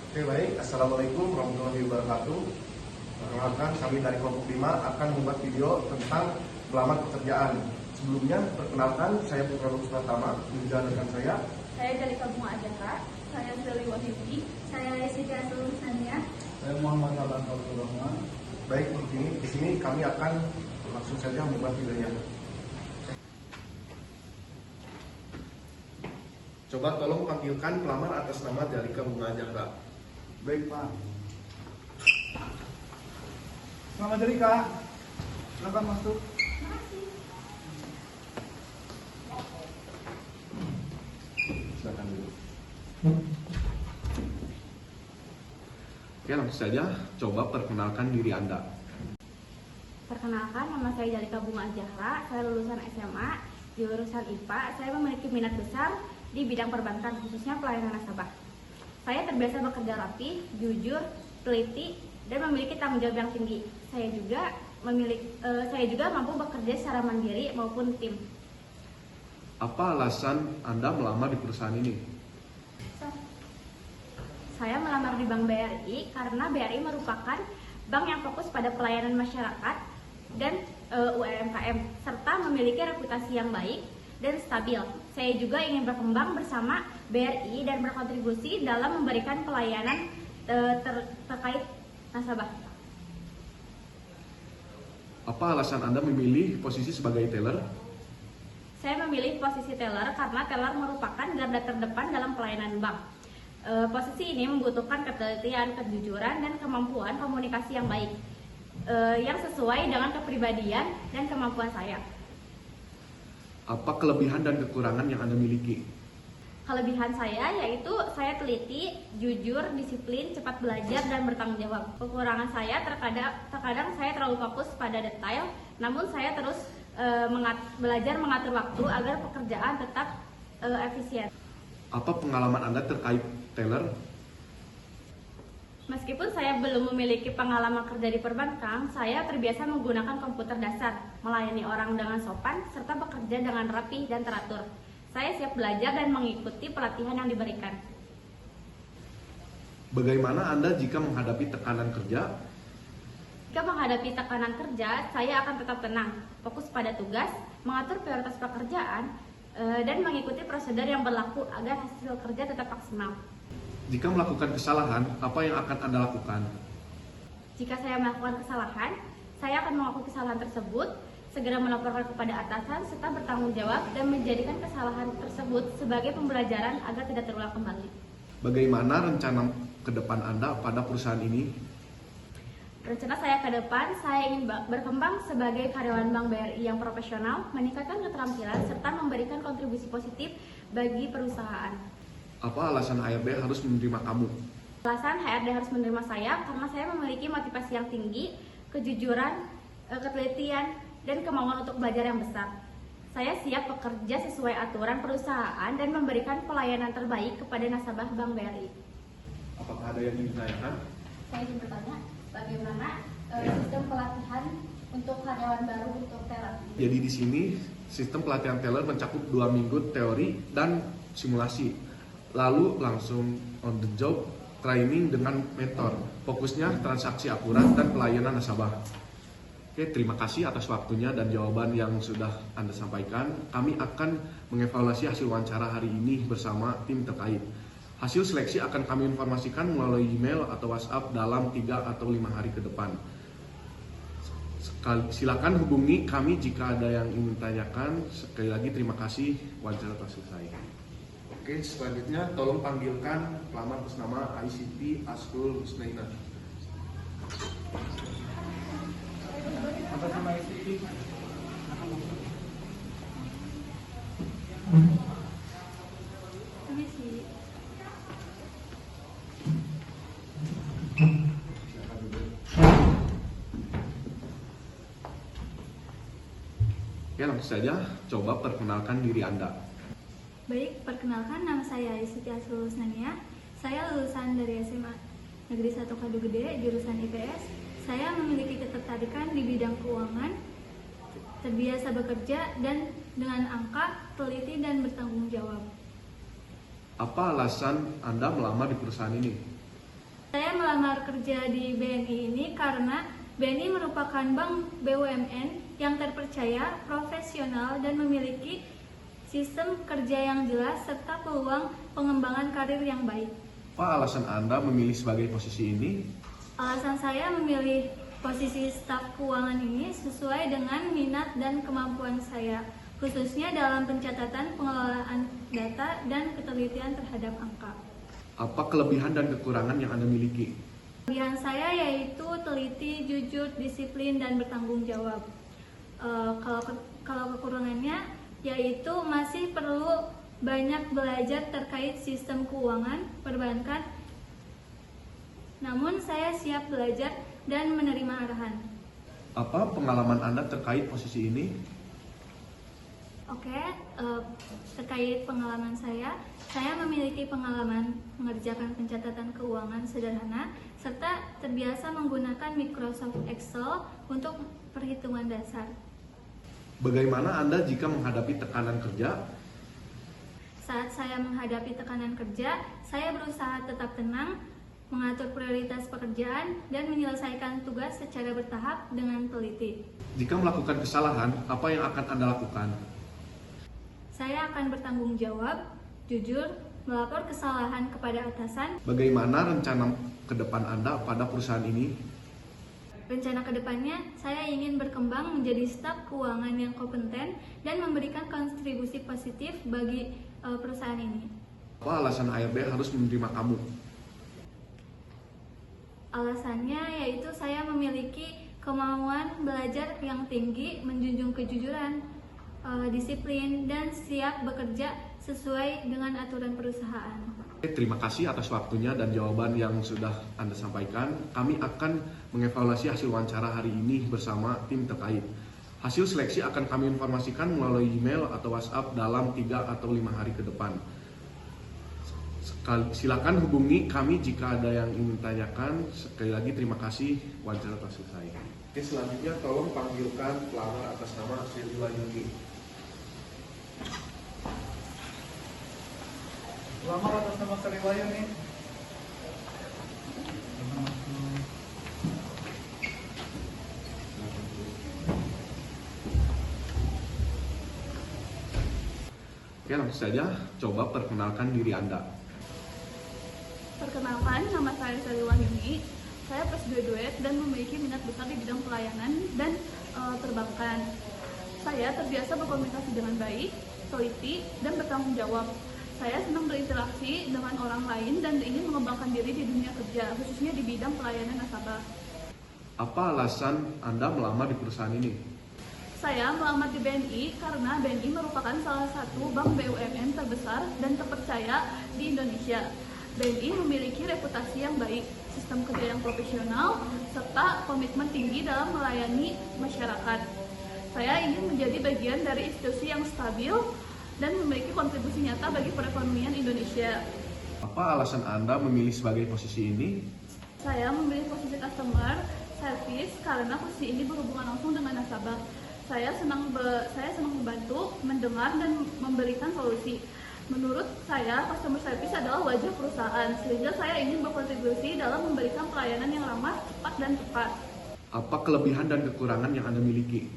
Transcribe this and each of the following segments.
Oke, baik. Assalamualaikum warahmatullahi wabarakatuh. Perkenalkan, kami dari kelompok 5 akan membuat video tentang pelamar pekerjaan. Sebelumnya, perkenalkan, saya Putra Lutfi Pratama, juga rekan saya. Saya dari Kampung Ajaka, saya Sri Wahyudi, saya Siti Asrul Sania. Saya Muhammad Alan Rahman. Baik, di sini kami akan langsung saja membuat videonya. Coba tolong panggilkan pelamar atas nama Jalika Bunga Jaka. Baik, Pak. Selamat hari, Kak. Silakan masuk. Silakan dulu. Oke, langsung saja. Coba perkenalkan diri Anda. Perkenalkan, nama saya Jalika Bunga Zahra, saya lulusan SMA, jurusan IPA. Saya memiliki minat besar di bidang perbankan, khususnya pelayanan nasabah. Saya terbiasa bekerja rapi, jujur, teliti, dan memiliki tanggung jawab yang tinggi. Saya juga mampu bekerja secara mandiri maupun tim. Apa alasan Anda melamar di perusahaan ini? Saya melamar di Bank BRI karena BRI merupakan bank yang fokus pada pelayanan masyarakat dan UMKM, serta memiliki reputasi yang baik dan stabil. Saya juga ingin berkembang bersama BRI dan berkontribusi dalam memberikan pelayanan terkait nasabah. Apa alasan Anda memilih posisi sebagai teller? Saya memilih posisi teller karena teller merupakan garda terdepan dalam pelayanan bank. Posisi ini membutuhkan ketelitian, kejujuran, dan kemampuan komunikasi yang baik, yang sesuai dengan kepribadian dan kemampuan saya. Apa kelebihan dan kekurangan yang Anda miliki? Kelebihan saya yaitu saya teliti, jujur, disiplin, cepat belajar, dan bertanggung jawab. Kekurangan saya terkadang saya terlalu fokus pada detail, namun saya terus belajar mengatur waktu agar pekerjaan tetap efisien. Apa pengalaman Anda terkait teller? Meskipun saya belum memiliki pengalaman kerja di perbankan, saya terbiasa menggunakan komputer dasar, melayani orang dengan sopan, serta bekerja dengan rapi dan teratur. Saya siap belajar dan mengikuti pelatihan yang diberikan. Bagaimana Anda jika menghadapi tekanan kerja? Jika menghadapi tekanan kerja, saya akan tetap tenang, fokus pada tugas, mengatur prioritas pekerjaan, dan mengikuti prosedur yang berlaku agar hasil kerja tetap maksimal. Jika melakukan kesalahan, apa yang akan Anda lakukan? Jika saya melakukan kesalahan, saya akan mengakui kesalahan tersebut, segera melaporkan kepada atasan, serta bertanggung jawab dan menjadikan kesalahan tersebut sebagai pembelajaran agar tidak terulang kembali. Bagaimana rencana ke depan Anda pada perusahaan ini? Rencana saya ke depan, saya ingin berkembang sebagai karyawan Bank BRI yang profesional, meningkatkan keterampilan, serta memberikan kontribusi positif bagi perusahaan. Apa alasan HRD harus menerima kamu? Alasan HRD harus menerima saya karena saya memiliki motivasi yang tinggi, kejujuran, ketelitian, dan kemauan untuk belajar yang besar. Saya siap bekerja sesuai aturan perusahaan dan memberikan pelayanan terbaik kepada nasabah Bank BRI. Apakah ada yang ingin ditanyakan? Saya ingin bertanya, bagaimana sistem pelatihan untuk karyawan baru untuk teller? Jadi di sini sistem pelatihan teller mencakup 2 minggu teori dan simulasi, lalu langsung on the job training dengan mentor. Fokusnya transaksi akurat dan pelayanan nasabah. Oke, terima kasih atas waktunya dan jawaban yang sudah Anda sampaikan. Kami akan mengevaluasi hasil wawancara hari ini bersama tim terkait. Hasil seleksi akan kami informasikan melalui email atau WhatsApp dalam 3 atau 5 hari ke depan. Silakan hubungi kami jika ada yang ingin tanyakan. Sekali lagi terima kasih, wawancara telah selesai. Oke, selanjutnya tolong panggilkan pelamar atas nama ICT Asrul Husnaina. Atas nama ICT. Oke, langsung saja coba perkenalkan diri Anda. Baik, perkenalkan nama saya Siti Asrul Sania. Saya lulusan dari SMA Negeri 1 Kadu Gede, jurusan IPS. Saya memiliki ketertarikan di bidang keuangan, terbiasa bekerja dan dengan angka, teliti dan bertanggung jawab. Apa alasan Anda melamar di perusahaan ini? Saya melamar kerja di BNI ini karena BNI merupakan bank BUMN yang terpercaya, profesional, dan memiliki sistem kerja yang jelas serta peluang pengembangan karir yang baik. Apa alasan Anda memilih sebagai posisi ini? Alasan saya memilih posisi staf keuangan ini sesuai dengan minat dan kemampuan saya, khususnya dalam pencatatan, pengelolaan data, dan ketelitian terhadap angka. Apa kelebihan dan kekurangan yang Anda miliki? Kelebihan saya yaitu teliti, jujur, disiplin, dan bertanggung jawab. Kalau kekurangannya yaitu masih perlu banyak belajar terkait sistem keuangan perbankan. Namun saya siap belajar dan menerima arahan. Apa pengalaman Anda terkait posisi ini? Oke, terkait pengalaman saya memiliki pengalaman mengerjakan pencatatan keuangan sederhana serta terbiasa menggunakan Microsoft Excel untuk perhitungan dasar. Bagaimana Anda jika menghadapi tekanan kerja? Saat saya menghadapi tekanan kerja, saya berusaha tetap tenang, mengatur prioritas pekerjaan, dan menyelesaikan tugas secara bertahap dengan teliti. Jika melakukan kesalahan, apa yang akan Anda lakukan? Saya akan bertanggung jawab, jujur, melapor kesalahan kepada atasan. Bagaimana rencana ke depan Anda pada perusahaan ini? Rencana kedepannya, saya ingin berkembang menjadi staf keuangan yang kompeten dan memberikan kontribusi positif bagi perusahaan ini. Apa alasan ARB harus menerima kamu? Alasannya yaitu saya memiliki kemauan belajar yang tinggi, menjunjung kejujuran, disiplin, dan siap bekerja sesuai dengan aturan perusahaan. Terima kasih atas waktunya dan jawaban yang sudah Anda sampaikan. Kami akan mengevaluasi hasil wawancara hari ini bersama tim terkait. Hasil seleksi akan kami informasikan melalui email atau WhatsApp dalam 3 atau 5 hari ke depan. Silakan hubungi kami jika ada yang ingin tanyakan. Sekali lagi terima kasih, wawancara telah selesai. Oke, selanjutnya tolong panggilkan pelamar atas nama Sylvia Yuni. Lamar atas nama Sariwayu nih. Oke, langsung saja coba perkenalkan diri Anda. Perkenalkan, nama saya Sari Wahyuni. Saya postgraduate dan memiliki minat besar di bidang pelayanan dan perbankan. Saya terbiasa berkomunikasi dengan baik, teliti, dan bertanggung jawab. Saya senang berinteraksi dengan orang lain dan ingin mengembangkan diri di dunia kerja, khususnya di bidang pelayanan nasabah. Apa alasan Anda melamar di perusahaan ini? Saya melamar di BNI karena BNI merupakan salah satu bank BUMN terbesar dan terpercaya di Indonesia. BNI memiliki reputasi yang baik, sistem kerja yang profesional, serta komitmen tinggi dalam melayani masyarakat. Saya ingin menjadi bagian dari institusi yang stabil dan memiliki kontribusi nyata bagi perekonomian Indonesia. Apa alasan Anda memilih sebagai posisi ini? Saya memilih posisi customer service karena posisi ini berhubungan langsung dengan nasabah. Saya senang membantu, mendengar, dan memberikan solusi. Menurut saya, customer service adalah wajah perusahaan, sehingga saya ingin berkontribusi dalam memberikan pelayanan yang ramah, cepat, dan tepat. Apa kelebihan dan kekurangan yang Anda miliki?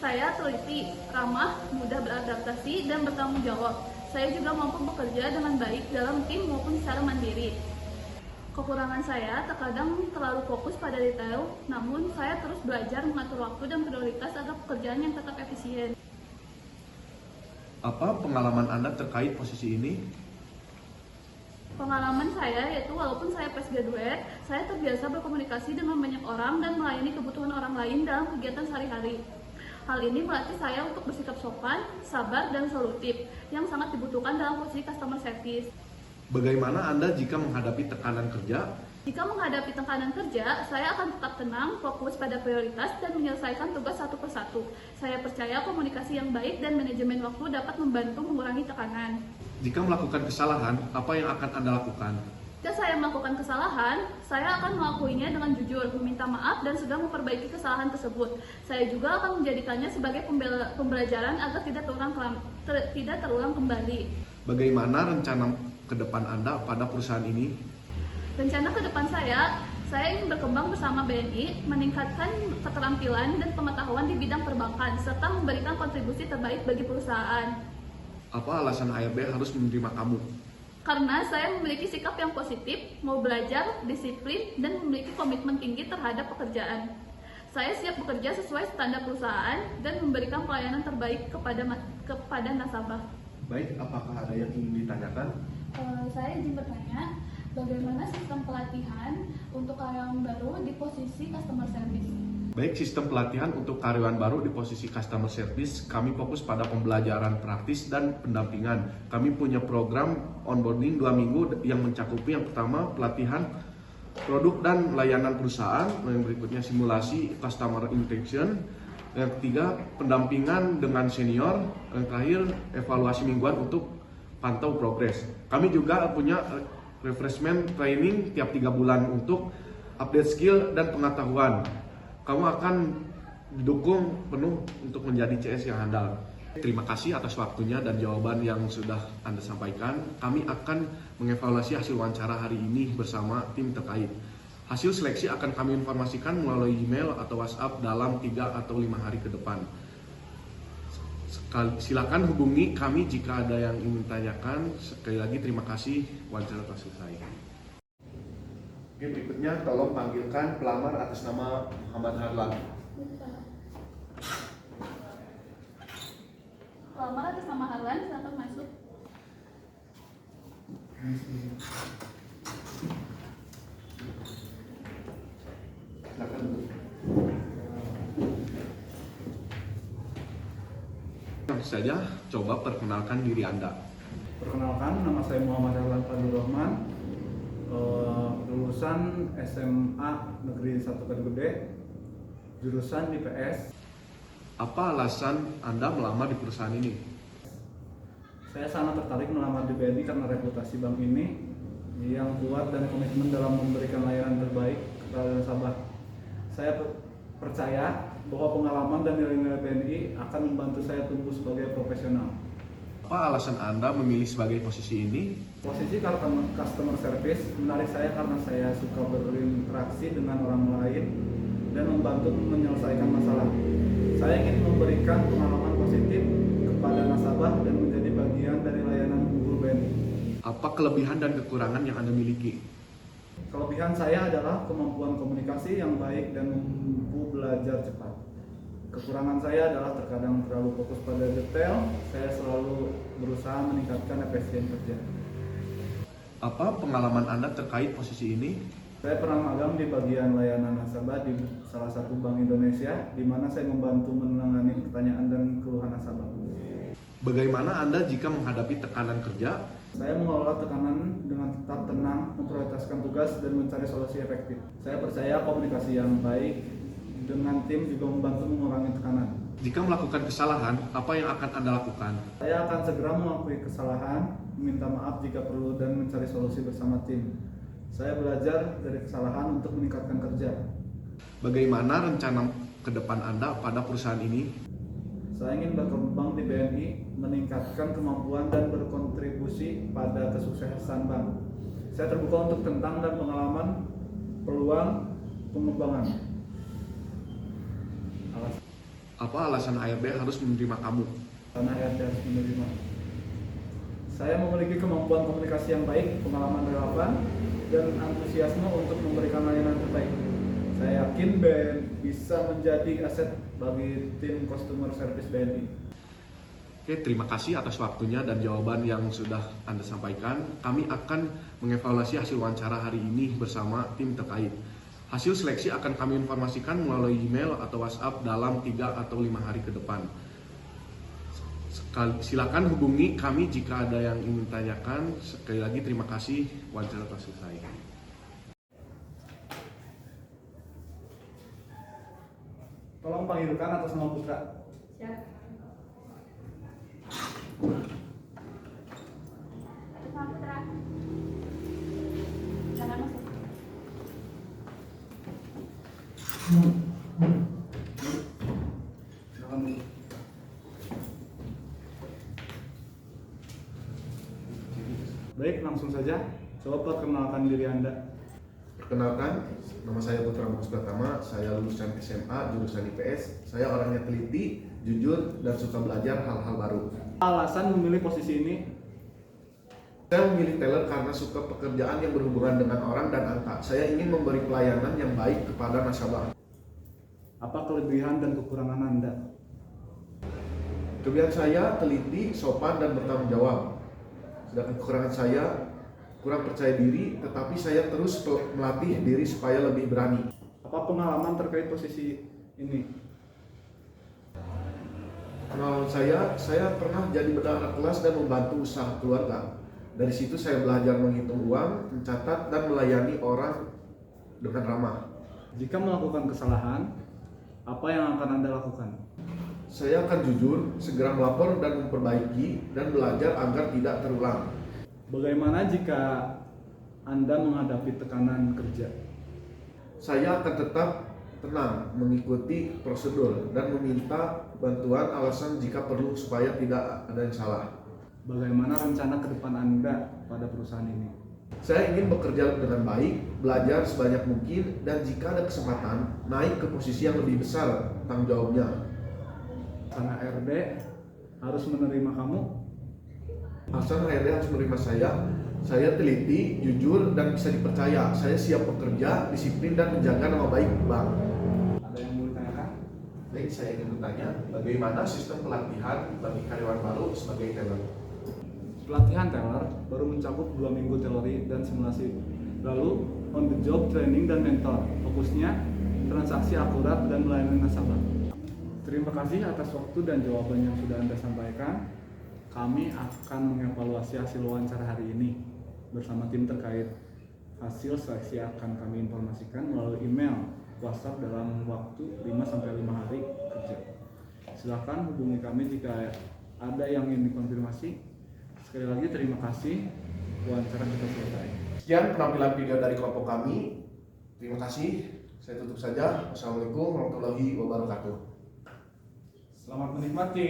Saya teliti, ramah, mudah beradaptasi, dan bertanggung jawab. Saya juga mampu bekerja dengan baik dalam tim maupun secara mandiri. Kekurangan saya terkadang terlalu fokus pada detail, namun saya terus belajar mengatur waktu dan prioritas agar pekerjaan yang tetap efisien. Apa pengalaman Anda terkait posisi ini? Pengalaman saya yaitu walaupun saya postgraduate, saya terbiasa berkomunikasi dengan banyak orang dan melayani kebutuhan orang lain dalam kegiatan sehari-hari. Hal ini melatih saya untuk bersikap sopan, sabar, dan solutif yang sangat dibutuhkan dalam posisi customer service. Bagaimana Anda jika menghadapi tekanan kerja? Jika menghadapi tekanan kerja, saya akan tetap tenang, fokus pada prioritas, dan menyelesaikan tugas satu persatu. Saya percaya komunikasi yang baik dan manajemen waktu dapat membantu mengurangi tekanan. Jika melakukan kesalahan, apa yang akan Anda lakukan? Jika saya melakukan kesalahan, saya akan mengakuinya dengan jujur, meminta maaf, dan sudah memperbaiki kesalahan tersebut. Saya juga akan menjadikannya sebagai pembelajaran agar tidak terulang kembali. Bagaimana rencana ke depan Anda pada perusahaan ini? Rencana ke depan saya ingin berkembang bersama BNI, meningkatkan keterampilan dan pengetahuan di bidang perbankan, serta memberikan kontribusi terbaik bagi perusahaan. Apa alasan HRD harus menerima kamu? Karena saya memiliki sikap yang positif, mau belajar, disiplin, dan memiliki komitmen tinggi terhadap pekerjaan. Saya siap bekerja sesuai standar perusahaan dan memberikan pelayanan terbaik kepada nasabah. Baik, apakah ada yang ingin ditanyakan? Saya izin bertanya, bagaimana sistem pelatihan untuk karyawan baru di posisi customer service? Baik, sistem pelatihan untuk karyawan baru di posisi customer service, kami fokus pada pembelajaran praktis dan pendampingan. Kami punya program onboarding 2 minggu yang mencakupi yang pertama pelatihan produk dan layanan perusahaan, yang berikutnya simulasi customer interaction, yang ketiga pendampingan dengan senior, yang terakhir evaluasi mingguan untuk pantau progres. Kami juga punya refreshment training tiap 3 bulan untuk update skill dan pengetahuan. Kamu akan didukung penuh untuk menjadi CS yang handal. Terima kasih atas waktunya dan jawaban yang sudah Anda sampaikan. Kami akan mengevaluasi hasil wawancara hari ini bersama tim terkait. Hasil seleksi akan kami informasikan melalui email atau WhatsApp dalam 3 atau 5 hari ke depan. Silakan hubungi kami jika ada yang ingin tanyakan. Sekali lagi terima kasih, wawancara telah selesai. Oke, berikutnya tolong panggilkan pelamar atas nama Muhammad Harlan. Pelamar atas nama Harlan, silakan masuk. Silakan. Langsung saja, coba perkenalkan diri Anda. Perkenalkan, nama saya Muhammad Harlan Fadlur Rahman, lulusan SMA Negeri 1 Kedugede, jurusan IPS. Apa alasan Anda melamar di perusahaan ini? Saya sangat tertarik melamar di BNI karena reputasi bank ini yang kuat dan komitmen dalam memberikan layanan terbaik kepada nasabah. Saya percaya bahwa pengalaman dan nilai-nilai BNI akan membantu saya tumbuh sebagai profesional. Apa alasan Anda memilih sebagai posisi ini? Posisi customer service menarik saya karena saya suka berinteraksi dengan orang lain dan membantu menyelesaikan masalah. Saya ingin memberikan pengalaman positif kepada nasabah dan menjadi bagian dari layanan unggul BNI. Apa kelebihan dan kekurangan yang Anda miliki? Kelebihan saya adalah kemampuan komunikasi yang baik dan mampu belajar cepat. Kekurangan saya adalah terkadang terlalu fokus pada detail. Saya selalu berusaha meningkatkan efisien kerja. Apa pengalaman Anda terkait posisi ini? Saya pernah magang di bagian layanan nasabah di salah satu bank Indonesia, di mana saya membantu menangani pertanyaan dan keluhan nasabah. Bagaimana Anda jika menghadapi tekanan kerja? Saya mengelola tekanan dengan tetap tenang, memprioritaskan tugas, dan mencari solusi efektif. Saya percaya komunikasi yang baik dengan tim juga membantu mengurangi tekanan. Jika melakukan kesalahan, apa yang akan Anda lakukan? Saya akan segera mengakui kesalahan, meminta maaf jika perlu, dan mencari solusi bersama tim. Saya belajar dari kesalahan untuk meningkatkan kerja. Bagaimana rencana ke depan Anda pada perusahaan ini? Saya ingin berkembang di BNI, meningkatkan kemampuan dan berkontribusi pada kesuksesan bank. Saya terbuka untuk tentang dan pengalaman, peluang, pengembangan. Apa alasan HRD harus menerima kamu? Karena HRD harus menerima. Saya memiliki kemampuan komunikasi yang baik, pengalaman relevan, dan antusiasme untuk memberikan layanan terbaik. Saya yakin BNI bisa menjadi aset bagi tim customer service BNI. Oke, terima kasih atas waktunya dan jawaban yang sudah Anda sampaikan. Kami akan mengevaluasi hasil wawancara hari ini bersama tim terkait. Hasil seleksi akan kami informasikan melalui email atau WhatsApp dalam 3 atau 5 hari ke depan. Silakan hubungi kami jika ada yang ingin tanyakan. Sekali lagi terima kasih, wawancara telah selesai. Tolong panggilkan atas nama Putra. Siap. Atas nama Putra. Silakan masuk. Silakan. Baik, langsung saja. Coba perkenalkan diri Anda. Kenalkan, nama saya Putra Bagus Pratama, saya lulusan SMA jurusan IPS. Saya orangnya teliti, jujur, dan suka belajar hal-hal baru. Alasan memilih posisi ini? Saya memilih teller karena suka pekerjaan yang berhubungan dengan orang dan angka. Saya ingin memberi pelayanan yang baik kepada nasabah. Apa kelebihan dan kekurangan Anda? Kelebihan saya teliti, sopan, dan bertanggung jawab. Sedangkan kekurangan saya kurang percaya diri, tetapi saya terus melatih diri supaya lebih berani. Apa pengalaman terkait posisi ini? Pengalaman saya pernah jadi bendahara kelas dan membantu usaha keluarga. Dari situ saya belajar menghitung uang, mencatat, dan melayani orang dengan ramah. Jika melakukan kesalahan, apa yang akan Anda lakukan? Saya akan jujur, segera melapor dan memperbaiki, dan belajar agar tidak terulang. Bagaimana jika Anda menghadapi tekanan kerja? Saya akan tetap tenang, mengikuti prosedur, dan meminta bantuan alasan jika perlu supaya tidak ada yang salah. Bagaimana rencana ke depan Anda pada perusahaan ini? Saya ingin bekerja dengan baik, belajar sebanyak mungkin, dan jika ada kesempatan, naik ke posisi yang lebih besar tanggung jawabnya. Sana RD harus menerima kamu. Alasan HRD harus menerima saya teliti, jujur, dan bisa dipercaya. Saya siap bekerja, disiplin, dan menjaga nama baik bank. Ada yang mau ditanyakan? Baik, saya ingin bertanya, bagaimana sistem pelatihan bagi karyawan baru sebagai teller? Pelatihan teller baru mencakup 2 minggu teori dan simulasi. Lalu on the job training dan mentor. Fokusnya transaksi akurat dan melayani nasabah. Terima kasih atas waktu dan jawaban yang sudah Anda sampaikan. Kami akan mengevaluasi hasil wawancara hari ini bersama tim terkait. Hasil seleksi akan kami informasikan melalui email, WhatsApp dalam waktu 5-5 hari kerja. Silakan hubungi kami jika ada yang ingin dikonfirmasi. Sekali lagi terima kasih, wawancara kita selesai. Sekian penampilan video dari kelompok kami. Terima kasih. Saya tutup saja. Wassalamualaikum warahmatullahi wabarakatuh. Selamat menikmati.